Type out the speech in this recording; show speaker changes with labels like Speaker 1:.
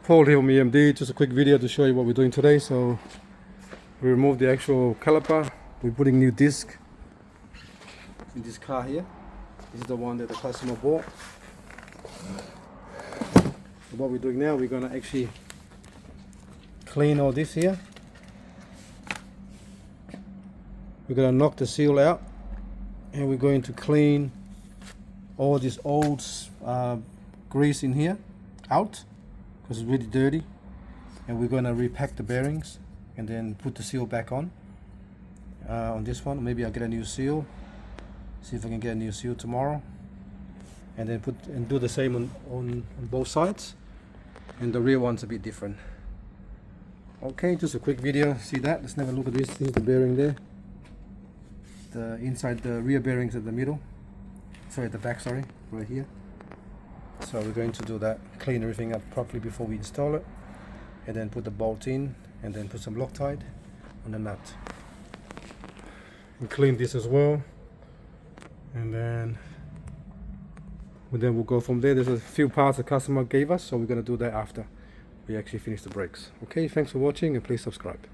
Speaker 1: Paul here from EMD. Just a quick video to show you what we're doing today. So we removed the actual caliper. We're putting new disc in this car here. This is the one that the customer bought. So what we're doing now, we're gonna actually clean all this here. We're gonna knock the seal out, and we're going to clean all this old grease in here out, because it's really dirty, and we're gonna repack the bearings and then put the seal back on this one. Maybe I'll get a new seal, see if I can get a new seal tomorrow, and then do the same on both sides, and the rear one's a bit different. Okay, just a quick video. See that? Let's have a look at this. This is the bearing there, the inside, the rear bearings at the middle, sorry, at the back, sorry, right here. So we're going to do that, clean everything up properly before we install it, and then put the bolt in, and then put some Loctite on the nut, and clean this as well, and then we'll go from there. There's a few parts the customer gave us, so we're going to do that after we actually finish the brakes. Okay, thanks for watching, and please subscribe.